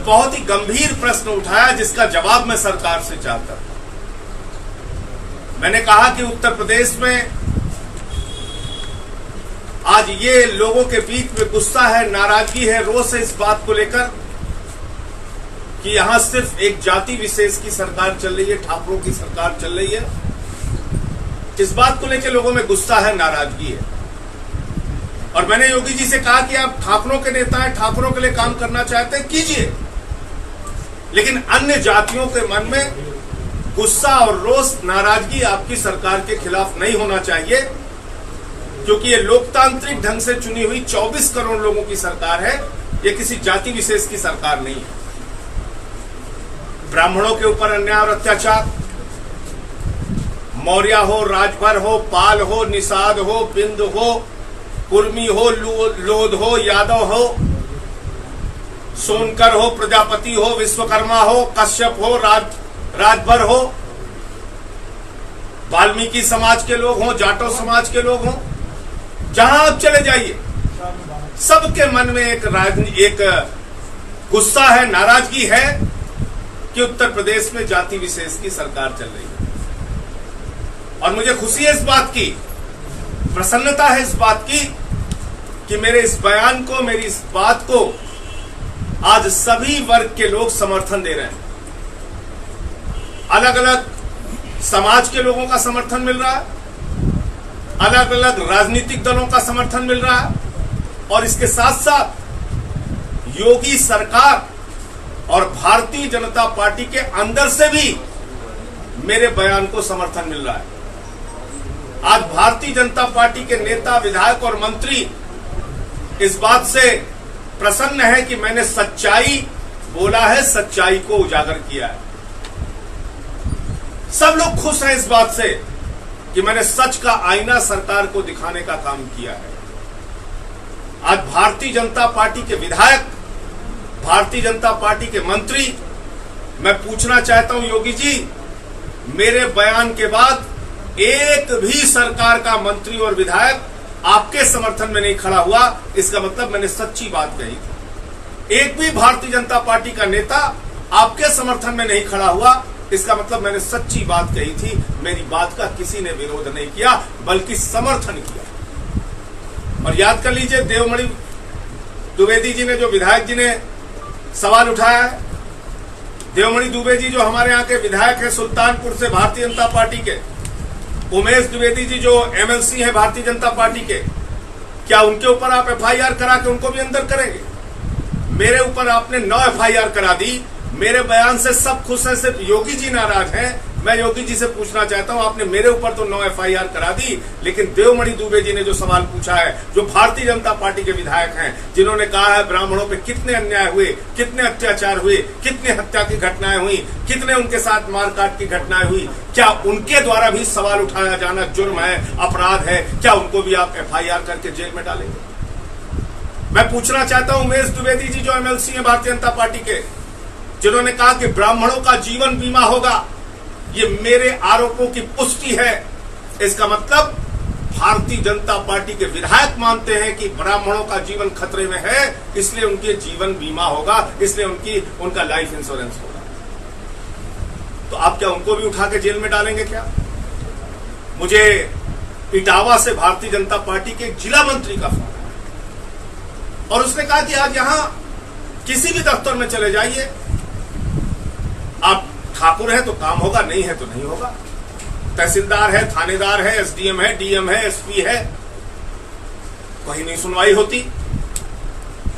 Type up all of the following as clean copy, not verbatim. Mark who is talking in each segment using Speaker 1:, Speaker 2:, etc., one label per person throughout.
Speaker 1: बहुत ही गंभीर प्रश्न उठाया जिसका जवाब मैं सरकार से चाहता हूं। मैंने कहा कि उत्तर प्रदेश में आज ये लोगों के बीच में गुस्सा है, नाराजगी है, रोष है इस बात को लेकर कि यहां सिर्फ एक जाति विशेष की सरकार चल रही है, ठाकुरों की सरकार चल रही है। इस बात को लेकर लोगों में गुस्सा है, नाराजगी है। और मैंने योगी जी से कहा कि आप ठाकुरों के नेता हैं, ठाकुरों के लिए काम करना चाहते हैं, कीजिए, लेकिन अन्य जातियों के मन में गुस्सा और रोष, नाराजगी आपकी सरकार के खिलाफ नहीं होना चाहिए, क्योंकि ये लोकतांत्रिक ढंग से चुनी हुई 24 करोड़ लोगों की सरकार है, ये किसी जाति विशेष की सरकार नहीं है। ब्राह्मणों के ऊपर अन्याय और अत्याचार, मौर्य हो, राजभर हो, पाल हो, निषाद हो, बिंद हो, कुर्मी हो, लोध हो, यादव हो, सोनकर हो, प्रजापति हो, विश्वकर्मा हो, कश्यप हो, राजभर हो, वाल्मीकि समाज के लोग हों, जाटो समाज के लोग हों, जहां आप चले जाइए सबके मन में एक गुस्सा है, नाराजगी है कि उत्तर प्रदेश में जाति विशेष की सरकार चल रही है। और मुझे खुशी है इस बात की, प्रसन्नता है इस बात की कि मेरे इस बयान को, मेरी इस बात को आज सभी वर्ग के लोग समर्थन दे रहे हैं। अलग अलग समाज के लोगों का समर्थन मिल रहा है, अलग अलग राजनीतिक दलों का समर्थन मिल रहा है, और इसके साथ साथ योगी सरकार और भारतीय जनता पार्टी के अंदर से भी मेरे बयान को समर्थन मिल रहा है। आज भारतीय जनता पार्टी के नेता, विधायक और मंत्री इस बात से प्रसन्न है कि मैंने सच्चाई बोला है, सच्चाई को उजागर किया है। सब लोग खुश हैं इस बात से कि मैंने सच का आईना सरकार को दिखाने का काम किया है। आज भारतीय जनता पार्टी के विधायक, भारतीय जनता पार्टी के मंत्री, मैं पूछना चाहता हूं योगी जी, मेरे बयान के बाद एक भी सरकार का मंत्री और विधायक आपके समर्थन में नहीं खड़ा हुआ, इसका मतलब मैंने सच्ची बात कही थी। एक भी भारतीय जनता पार्टी का नेता आपके समर्थन में नहीं खड़ा हुआ, इसका मतलब मैंने सच्ची बात कही थी। मेरी बात का किसी ने विरोध नहीं किया, बल्कि समर्थन किया। और याद कर लीजिए, देवमणि द्विवेदी जी ने, जो विधायक जी ने सवाल उठाया है, देवमणि दुबे जी जो हमारे यहाँ के विधायक है सुल्तानपुर से भारतीय जनता पार्टी के, उमेश द्विवेदी जी जो एमएलसी है भारतीय जनता पार्टी के, क्या उनके ऊपर आप एफआईआर करा के उनको भी अंदर करेंगे? मेरे ऊपर आपने 9 एफआईआर करा दी। मेरे बयान से सब खुश हैं, सिर्फ योगी जी नाराज हैं। मैं योगी जी से पूछना चाहता हूं, आपने मेरे ऊपर तो 9 एफआईआर करा दी, लेकिन देवमणि दुबे जी ने जो सवाल पूछा है, जो भारतीय जनता पार्टी के विधायक हैं, जिन्होंने कहा है ब्राह्मणों पे कितने अन्याय हुए, कितने अत्याचार हुए, कितने हत्या की घटनाएं हुई, कितने उनके साथ मारकाट की घटनाएं हुई, क्या उनके द्वारा भी सवाल उठाया जाना जुर्म है, अपराध है? क्या उनको भी आप एफआईआर करके जेल में डालेंगे? मैं पूछना चाहता हूं उमेश द्विवेदी जी जो एमएलसी है भारतीय जनता पार्टी के, जिन्होंने कहा कि ब्राह्मणों का जीवन बीमा होगा, ये मेरे आरोपों की पुष्टि है। इसका मतलब भारतीय जनता पार्टी के विधायक मानते हैं कि ब्राह्मणों का जीवन खतरे में है, इसलिए उनके जीवन बीमा होगा, इसलिए उनका लाइफ इंश्योरेंस होगा। तो आप क्या उनको भी उठा के जेल में डालेंगे क्या? मुझे इटावा से भारतीय जनता पार्टी के जिला मंत्री का फोन आया और उसने कहा कि आज यहां किसी भी दफ्तर में चले जाइए, आप ठाकुर है तो काम होगा, नहीं है तो नहीं होगा। तहसीलदार है, थानेदार है, एसडीएम है, डीएम है, एसपी है, कहीं नहीं सुनवाई होती।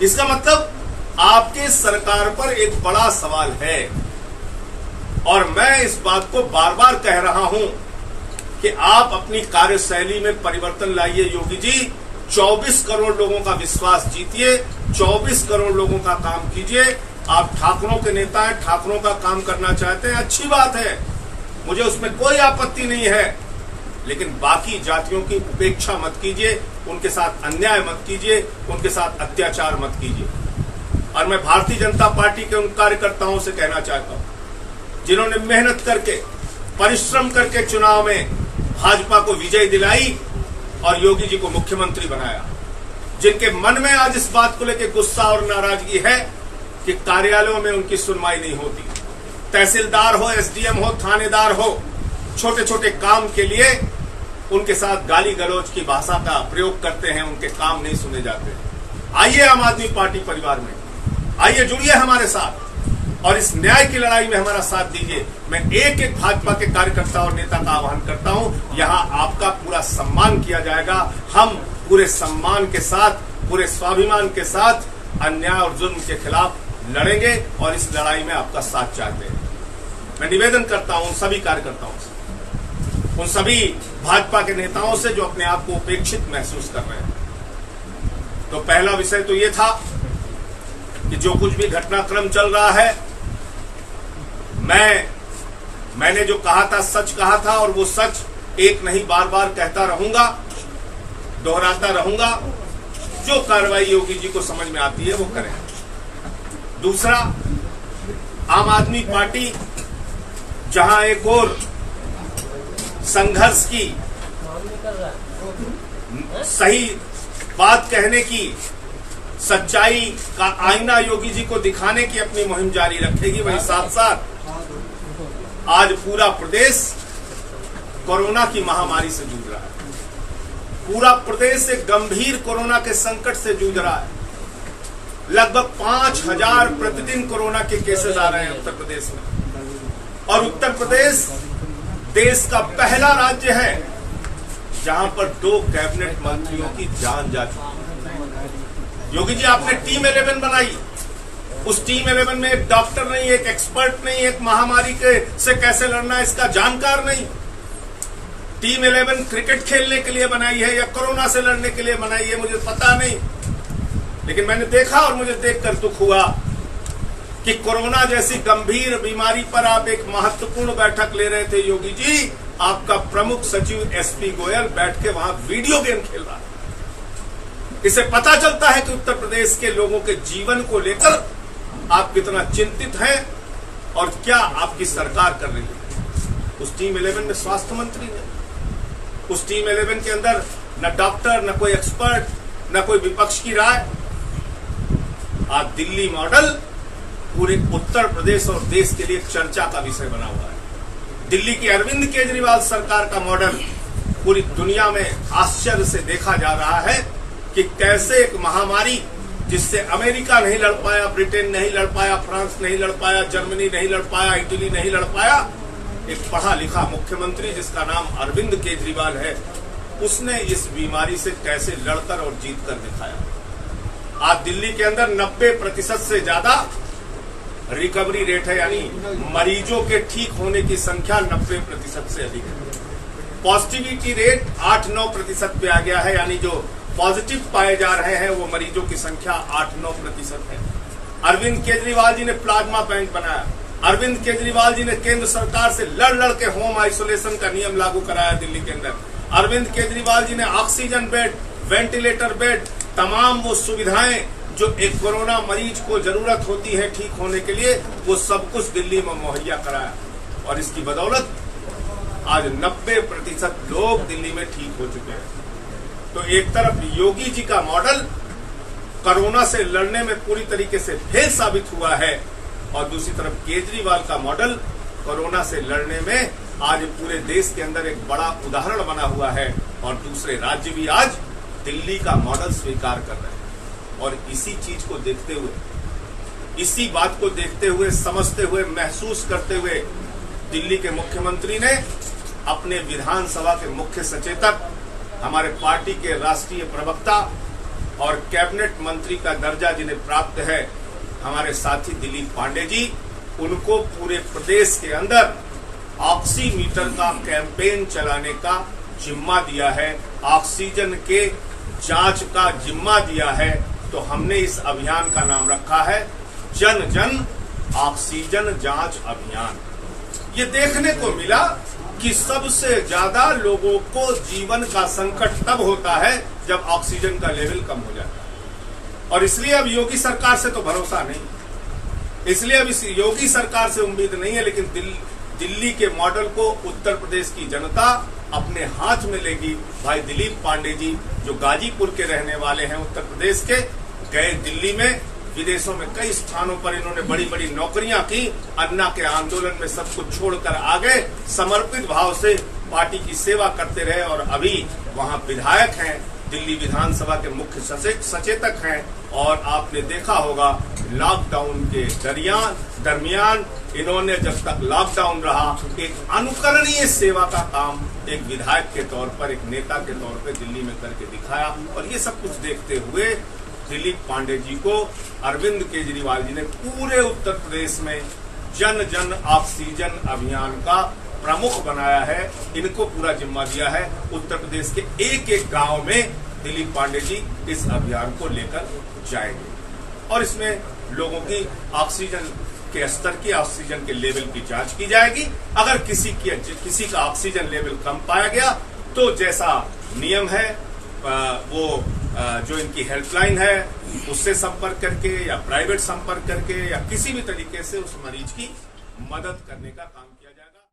Speaker 1: इसका मतलब आपके सरकार पर एक बड़ा सवाल है, और मैं इस बात को बार बार कह रहा हूं कि आप अपनी कार्यशैली में परिवर्तन लाइए योगी जी। 24 करोड़ लोगों का विश्वास जीतिए, 24 करोड़ लोगों का काम कीजिए। आप ठाकुरों के नेता हैं, ठाकुरों का काम करना चाहते हैं, अच्छी बात है, मुझे उसमें कोई आपत्ति नहीं है, लेकिन बाकी जातियों की उपेक्षा मत कीजिए, उनके साथ अन्याय मत कीजिए, उनके साथ अत्याचार मत कीजिए। और मैं भारतीय जनता पार्टी के उन कार्यकर्ताओं से कहना चाहता हूं जिन्होंने मेहनत करके, परिश्रम करके चुनाव में भाजपा को विजय दिलाई और योगी जी को मुख्यमंत्री बनाया, जिनके मन में आज इस बात को लेकर गुस्सा और नाराजगी है कि कार्यालयों में उनकी सुनवाई नहीं होती। तहसीलदार हो, एसडीएम हो, थानेदार हो, छोटे छोटे काम के लिए उनके साथ गाली गलौज की भाषा का प्रयोग करते हैं, उनके काम नहीं सुने जाते। आइए आम आदमी पार्टी परिवार में, आइए जुड़िए हमारे साथ और इस न्याय की लड़ाई में हमारा साथ दीजिए। मैं एक एक भाजपा के कार्यकर्ता और नेता का आह्वान करता हूं, यहां आपका पूरा सम्मान किया जाएगा। हम पूरे सम्मान के साथ, पूरे स्वाभिमान के साथ अन्याय और जुल्म के खिलाफ लड़ेंगे और इस लड़ाई में आपका साथ चाहते हैं। मैं निवेदन करता हूं उन सभी कार्यकर्ताओं से, उन सभी भाजपा के नेताओं से जो अपने आप को उपेक्षित महसूस कर रहे हैं। तो पहला विषय तो ये था कि जो कुछ भी घटनाक्रम चल रहा है, मैंने जो कहा था सच कहा था और वो सच एक नहीं बार बार कहता रहूंगा, दोहराता रहूंगा। जो कार्रवाई योगी जी को समझ में आती है वो करें। दूसरा, आम आदमी पार्टी जहां एक और संघर्ष की, सही बात कहने की, सच्चाई का आईना योगी जी को दिखाने की अपनी मुहिम जारी रखेगी, वहीं साथ साथ आज पूरा प्रदेश कोरोना की महामारी से जूझ रहा है। पूरा प्रदेश एक गंभीर कोरोना के संकट से जूझ रहा है। लगभग 5000 प्रतिदिन कोरोना के केसेस आ रहे हैं उत्तर प्रदेश में, और उत्तर प्रदेश देश का पहला राज्य है जहां पर 2 कैबिनेट मंत्रियों की जान जा चुकी। योगी जी, आपने टीम 11 बनाई। उस टीम 11 में एक डॉक्टर नहीं, एक एक्सपर्ट नहीं, एक महामारी से कैसे लड़ना इसका जानकार नहीं। टीम 11 क्रिकेट खेलने के लिए बनाई है या कोरोना से लड़ने के लिए बनाई है, मुझे पता नहीं। लेकिन मैंने देखा और मुझे देखकर दुख हुआ कि कोरोना जैसी गंभीर बीमारी पर आप एक महत्वपूर्ण बैठक ले रहे थे योगी जी। आपका प्रमुख सचिव एसपी गोयल बैठ के वहां वीडियो गेम खेल रहा है। इससे पता चलता है कि उत्तर प्रदेश के लोगों के जीवन को लेकर आप कितना चिंतित हैं और क्या आपकी सरकार कर रही है। उस टीम 11 में स्वास्थ्य मंत्री नहीं, उस टीम 11 के अंदर न डॉक्टर, न कोई एक्सपर्ट, न कोई विपक्ष की राय। आज दिल्ली मॉडल पूरे उत्तर प्रदेश और देश के लिए चर्चा का विषय बना हुआ है। दिल्ली की अरविंद केजरीवाल सरकार का मॉडल पूरी दुनिया में आश्चर्य से देखा जा रहा है कि कैसे एक महामारी जिससे अमेरिका नहीं लड़ पाया, ब्रिटेन नहीं लड़ पाया, फ्रांस नहीं लड़ पाया, जर्मनी नहीं लड़ पाया, इटली नहीं लड़ पाया, एक पढ़ा लिखा मुख्यमंत्री जिसका नाम अरविंद केजरीवाल है, उसने इस बीमारी से कैसे लड़कर और जीत कर दिखाया। आज दिल्ली के अंदर 90% से ज्यादा रिकवरी रेट है, यानी मरीजों के ठीक होने की संख्या 90% से अधिक है। पॉजिटिविटी रेट 8-9% पे आ गया है, यानी जो पॉजिटिव पाए जा रहे हैं वो मरीजों की संख्या 8-9% है। अरविंद केजरीवाल जी ने प्लाज्मा बैंक बनाया। अरविंद केजरीवाल जी ने केंद्र सरकार से लड़ के होम आइसोलेशन का नियम लागू कराया दिल्ली के अंदर। अरविंद केजरीवाल जी ने ऑक्सीजन बेड, वेंटिलेटर बेड, तमाम वो सुविधाएं जो एक कोरोना मरीज को जरूरत होती है ठीक होने के लिए, वो सब कुछ दिल्ली में मुहैया कराया। और इसकी बदौलत आज 90% लोग दिल्ली में ठीक हो चुके हैं। तो एक तरफ योगी जी का मॉडल कोरोना से लड़ने में पूरी तरीके से फेल साबित हुआ है, और दूसरी तरफ केजरीवाल का मॉडल कोरोना से लड़ने में आज पूरे देश के अंदर एक बड़ा उदाहरण बना हुआ है, और दूसरे राज्य भी आज दिल्ली का मॉडल स्वीकार कर रहे हैं। और इसी चीज को देखते हुए, इसी बात को देखते हुए, समझते हुए, महसूस करते हुए दिल्ली के मुख्यमंत्री ने अपने विधानसभा के मुख्य सचेतक, हमारे पार्टी के राष्ट्रीय प्रवक्ता और कैबिनेट मंत्री का दर्जा जिन्हें प्राप्त है, हमारे साथी दिलीप पांडे जी, उनको पूरे प्रदेश के अंदर ऑक्सीमीटर का कैंपेन चलाने का जिम्मा दिया है, ऑक्सीजन के जांच का जिम्मा दिया है। तो हमने इस अभियान का नाम रखा है जन जन ऑक्सीजन जांच अभियान। ये देखने को मिला कि सबसे ज्यादा लोगों को जीवन का संकट तब होता है जब ऑक्सीजन का लेवल कम हो जाता है। और इसलिए अब योगी सरकार से तो भरोसा नहीं, इसलिए अब इस योगी सरकार से उम्मीद नहीं है, लेकिन दिल्ली के मॉडल को उत्तर प्रदेश की जनता अपने हाथ में लेगी। भाई दिलीप पांडे जी जो गाजीपुर के रहने वाले हैं, उत्तर प्रदेश के, गए दिल्ली में विदेशों में कई स्थानों पर इन्होंने बड़ी बड़ी नौकरियां की। अन्ना के आंदोलन में सब कुछ छोड़कर आ गए, समर्पित भाव से पार्टी की सेवा करते रहे और अभी वहां विधायक हैं, दिल्ली विधानसभा के मुख्य सचेतक हैं। और आपने देखा होगा लॉकडाउन के दरमियान इन्होंने जब तक लॉकडाउन रहा एक अनुकरणीय सेवा का काम एक विधायक के तौर पर, एक नेता के तौर पर दिल्ली में करके दिखाया। और ये सब कुछ देखते हुए दिलीप पांडे जी को अरविंद केजरीवाल जी ने पूरे उत्तर प्रदेश में जन जन ऑक्सीजन अभियान का प्रमुख बनाया है। इनको पूरा जिम्मा दिया है। उत्तर प्रदेश के एक एक गांव में दिलीप पांडे जी इस अभियान को लेकर जाएंगे और इसमें लोगों की ऑक्सीजन के स्तर की, ऑक्सीजन के लेवल की जांच की जाएगी। अगर किसी का ऑक्सीजन लेवल कम पाया गया तो जैसा नियम है वो जो इनकी हेल्पलाइन है उससे संपर्क करके या प्राइवेट संपर्क करके या किसी भी तरीके से उस मरीज की मदद करने का काम किया जाएगा।